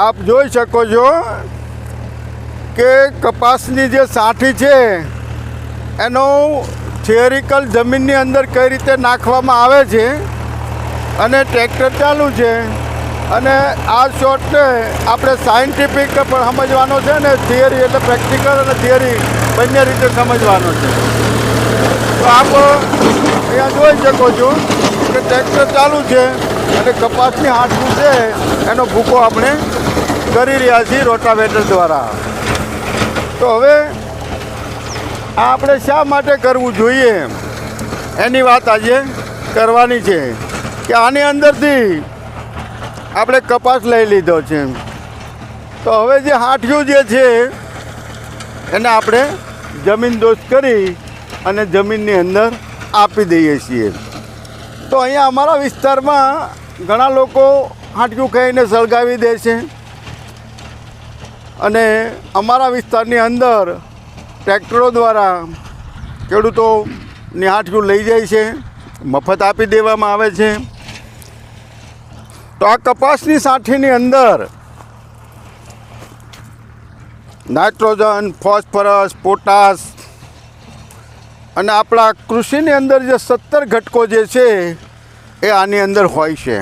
આપ જોઈ શકો છો કે કપાસની જે સાંઠી છે એનો થિયરિકલ જમીનની અંદર કઈ રીતે નાખવામાં આવે છે અને ટ્રેક્ટર ચાલુ છે અને આ શોર્ટને આપણે સાયન્ટિફિક પણ સમજવાનો છે ને થિયરી એટલે પ્રેક્ટિકલ અને થિયરી બંને રીતે સમજવાનો છે. તો આપ અહીંયા જોઈ શકો છો કે ટ્રેક્ટર ચાલુ છે અને કપાસની હાંઠું છે એનો ભૂકો આપણે કરી રહ્યા છીએ રોટાવેટર દ્વારા. તો હવે આ આપણે શા માટે કરવું જોઈએ એની વાત આજે કરવાની છે કે આની અંદરથી આપણે કપાસ લઈ લીધો છે. તો હવે જે હાંઠિયું જે છે એને આપણે જમીન દોસ્ત કરી અને જમીનની અંદર આપી દઈએ છીએ. તો અહીંયા અમારા વિસ્તારમાં ઘણા લોકો હાંઠિયું ખાઈને સળગાવી દે છે અને અમારા વિસ્તારની અંદર ટ્રેક્ટરો દ્વારા ખેડૂતોની હાંઠિયું લઈ જાય છે, મફત આપી દેવામાં આવે છે. તો આ કપાસની સાંઠીની અંદર નાઇટ્રોજન, ફોસ્ફરસ, પોટાશ અને આપણા કૃષિની અંદર જે 17 ઘટકો જે છે એ આની અંદર હોય છે.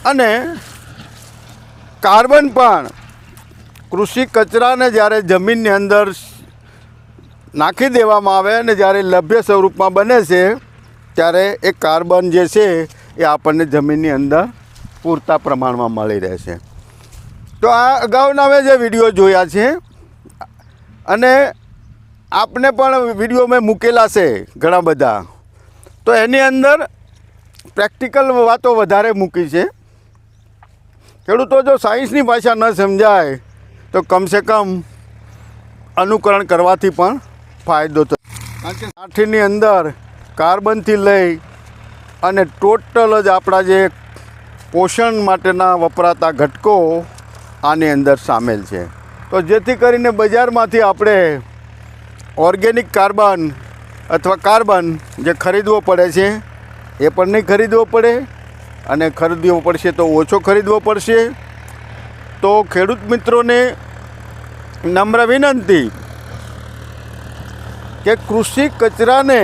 અને કાર્બન પણ કૃષિ કચરાને જ્યારે જમીનની અંદર નાખી દેવામાં આવે અને જ્યારે લભ્ય સ્વરૂપમાં બને છે ત્યારે એ કાર્બન જે છે એ આપણને જમીનની અંદર પૂરતા પ્રમાણમાં મળી રહેશે. તો આ અગાઉના મેં જે વિડીયો જોયા છે અને આપને પણ વિડીયો મેં મૂકેલા છે ઘણા બધા, તો એની અંદર પ્રેક્ટિકલ વાતો વધારે મૂકી છે. ખેડૂતો જો સાયન્સની ભાષા ન સમજાય તો કમસે કમ અનુકરણ કરવાથી પણ ફાયદો થયો. કારણ કે સાંઠીની અંદર કાર્બનથી લઈ અને ટોટલ જ આપણા જે પોષણ માટેના વપરાતા ઘટકો આની અંદર સામેલ છે. તો જેથી કરીને બજારમાંથી આપણે ઓર્ગેનિક કાર્બન અથવા કાર્બન જે ખરીદવો પડે છે એ પણ નહીં ખરીદવો પડે અને ખરીદવો પડશે તો ઓછો ખરીદવો પડશે. તો ખેડૂત મિત્રોને નમ્ર વિનંતી કે કૃષિ કચરાને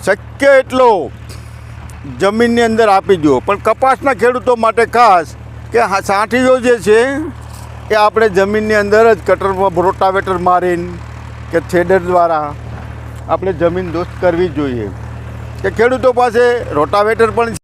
શક્ય એટલો જમીનની અંદર આપી દો. પણ કપાસના ખેડૂતો માટે ખાસ કે સાંઠીઓ જે છે એ આપણે જમીનની અંદર જ કટરમાં રોટાવેટર મારીને કે થ્રેડર દ્વારા આપણે જમીન દોસ્ત કરવી જોઈએ. કે ખેડૂતો પાસે રોટાવેટર પણ